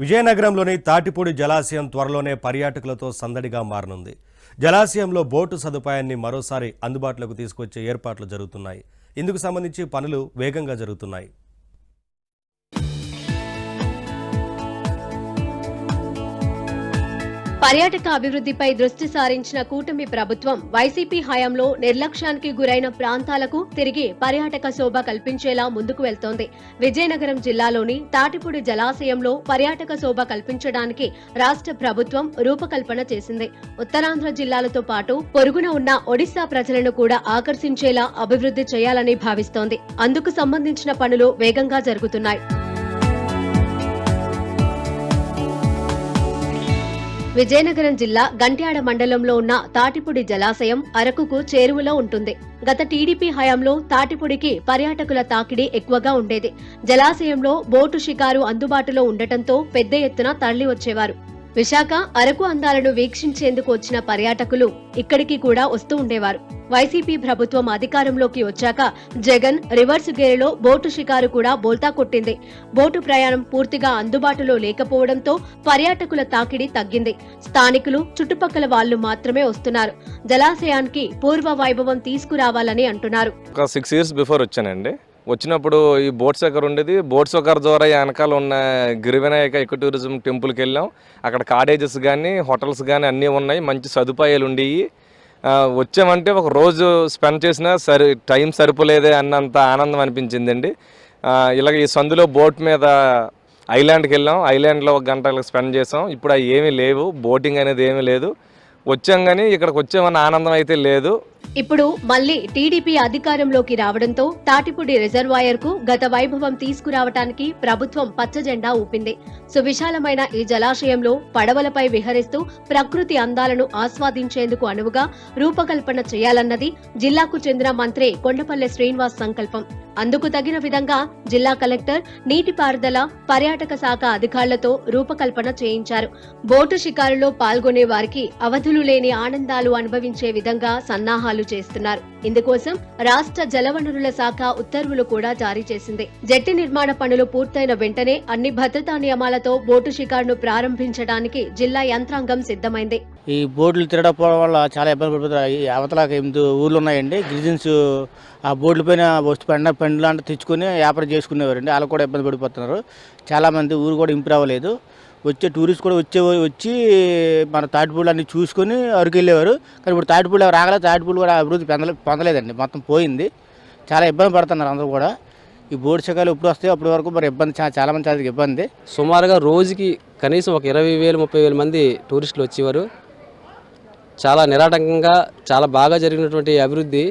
విజయనగరంలోని తాటిపూడి జలాశయం త్వరలోనే పర్యాటకులతో సందడిగా మారనుంది. జలాశయంలో బోటు సదుపాయాన్ని మరోసారి అందుబాటులోకి తీసుకొచ్చే ఏర్పాట్లు జరుగుతున్నాయి. ఇందుకు సంబంధించి పనులు వేగంగా జరుగుతున్నాయి. పర్యాటక అభివృద్ధిపై దృష్టి సారించిన కూటమి ప్రభుత్వం వైసీపీ హయాంలో నిర్లక్ష్యానికి గురైన ప్రాంతాలకు తిరిగి పర్యాటక శోభ కల్పించేలా ముందుకు వెళ్తోంది. విజయనగరం జిల్లాలోని తాటిపూడి జలాశయంలో పర్యాటక శోభ కల్పించడానికి రాష్ట్ర ప్రభుత్వం రూపకల్పన చేసింది. ఉత్తరాంధ్ర జిల్లాలతో పాటు పొరుగున ఉన్న ఒడిశా ప్రజలను కూడా ఆకర్షించేలా అభివృద్ధి చేయాలని భావిస్తోంది. అందుకు సంబంధించిన పనులు వేగంగా జరుగుతున్నాయి. విజయనగరం జిల్లా గంట్యాడ మండలంలో ఉన్న తాటిపూడి జలాశయం అరకుకు చేరువలో ఉంటుంది. గత టీడీపీ హయాంలో తాటిపూడికి పర్యాటకుల తాకిడి ఎక్కువగా ఉండేది. జలాశయంలో బోటు షికారు అందుబాటులో ఉండటంతో పెద్ద ఎత్తున తరలి వచ్చేవారు. విశాఖ అరకు అందాలను వీక్షించేందుకు వచ్చిన పర్యాటకులు ఇక్కడికి కూడా వస్తూ ఉండేవారు. వైసీపీ ప్రభుత్వం అధికారంలోకి వచ్చాక జగన్ రివర్స్ గేరులో బోటు షికారు కూడా బోల్తా కొట్టింది. బోటు ప్రయాణం పూర్తిగా అందుబాటులో లేకపోవడంతో పర్యాటకుల తాకిడి తగ్గింది. స్థానికులు చుట్టుపక్కల వాళ్లు మాత్రమే వస్తున్నారు. జలాశయానికి పూర్వ వైభవం తీసుకురావాలని అంటున్నారు. 6 years బిఫోర్ వచ్చానండి. వచ్చినప్పుడు ఈ బోట్ సోకర్ ఉండేది. బోట్ సోకర్ ద్వారా వెనకాల ఉన్న గిరివినాయక ఎకో టూరిజం టెంపుల్కి వెళ్ళాం. అక్కడ కాటేజెస్ కానీ హోటల్స్ కానీ అన్నీ ఉన్నాయి. మంచి సదుపాయాలు ఉండేవి. వచ్చామంటే ఒక రోజు స్పెండ్ చేసినా టైం సరిపోలేదే అన్నంత ఆనందం అనిపించిందండి. ఇలాగ ఈ సందులో బోట్ మీద ఐలాండ్కి వెళ్ళాం. ఐలాండ్లో 1 గంట స్పెండ్ చేసాం. ఇప్పుడు అవి ఏమీ లేవు. బోటింగ్ అనేది ఏమీ లేదు. వచ్చాం కానీ ఇక్కడికి వచ్చామన్న ఆనందం అయితే లేదు. ఇప్పుడు మళ్లీ టీడీపీ అధికారంలోకి రావడంతో తాటిపూడి రిజర్వాయర్ కు గత వైభవం తీసుకురావటానికి ప్రభుత్వం పచ్చజెండా ఊపింది. సువిశాలమైన ఈ జలాశయంలో పడవలపై విహరిస్తూ ప్రకృతి అందాలను ఆస్వాదించేందుకు అనువుగా రూపకల్పన చేయాలన్నది జిల్లాకు చెందిన మంత్రి కొండపల్లె శ్రీనివాస్ సంకల్పం. అందుకు తగిన విధంగా జిల్లా కలెక్టర్, నీటిపారుదల, పర్యాటక శాఖ అధికారులతో రూపకల్పన చేయించారు. బోటు షికారులో పాల్గొనే వారికి అవధులు లేని ఆనందాలు అనుభవించే విధంగా సన్నాహాలు చేస్తున్నారు. ఇందుకోసం రాష్ట్ర జలవనరుల శాఖ ఉత్తర్వులు కూడా జారీ చేసింది. జెట్టి నిర్మాణ పనులు పూర్తయిన వెంటనే అన్ని భద్రతా నియమాలతో బోటు షికారును ప్రారంభించడానికి జిల్లా యంత్రాంగం సిద్ధమైంది. ఈ బోట్లు తిరగకపోవడం వల్ల చాలా ఇబ్బంది పడిపోతారు. అవతల 8 ఊర్లు ఉన్నాయండి. గిరిజన్స్ ఆ బోట్ల పైన వస్తు పండ్లు లాంటి తెచ్చుకొని వ్యాపారం చేసుకునేవారండి. వాళ్ళు కూడా ఇబ్బంది పడిపోతున్నారు. చాలామంది ఊరు కూడా ఇంప్రూవ్ అవ్వలేదు. వచ్చే టూరిస్ట్ కూడా వచ్చి మన తాటిపూళ్ళు అన్ని చూసుకొని అరకు వెళ్ళేవారు. కానీ ఇప్పుడు తాటిపూళ్ళు రాగలేదు. తాటిపూళ్ళు కూడా అభివృద్ధి పొందలేదండి. మొత్తం పోయింది. చాలా ఇబ్బంది పడుతున్నారు అందరూ కూడా. ఈ బోటు శకాలు ఎప్పుడు వస్తాయో అప్పటి వరకు మరి ఇబ్బంది, చాలా మంది చాలా ఇబ్బంది. సుమారుగా రోజుకి కనీసం ఒక 20,000-30,000 మంది టూరిస్టులు వచ్చేవారు. చాలా నిరాటంకంగా చాలా బాగా జరిగినటువంటి అభివృద్ధి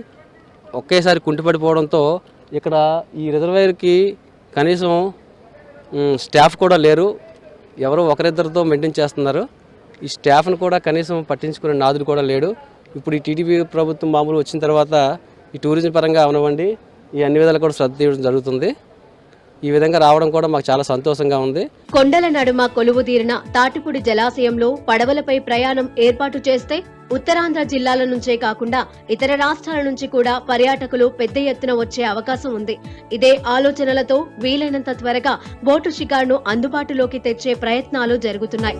ఒకేసారి కుంటిపడిపోవడంతో ఇక్కడ ఈ రిజర్వాయర్కి కనీసం స్టాఫ్ కూడా లేరు. ఎవరో ఒకరిద్దరితో మెయింటైన్ చేస్తున్నారు. ఈ స్టాఫ్ను కూడా కనీసం పట్టించుకునే నాదుడు కూడా లేడు. ఇప్పుడు ఈ టీడీపీ ప్రభుత్వం మామూలు వచ్చిన తర్వాత ఈ టూరిజం పరంగా అవనివ్వండి, ఈ అన్ని విధాలు కూడా శ్రద్ధ తీయడం జరుగుతుంది. ఈ విధంగా రావడం కూడా మాకు చాలా సంతోషంగా ఉంది. కొండల నడుమ కొలువుదీరిన తాటిపూడి జలాశయంలో పడవలపై ప్రయాణం ఏర్పాటు చేస్తే ఉత్తరాంధ్ర జిల్లాల నుంచే కాకుండా ఇతర రాష్ట్రాల నుంచి కూడా పర్యాటకులు పెద్ద ఎత్తున వచ్చే అవకాశం ఉంది. ఇదే ఆలోచనలతో వీలైనంత త్వరగా బోటు షికారును అందుబాటులోకి తెచ్చే ప్రయత్నాలు జరుగుతున్నాయి.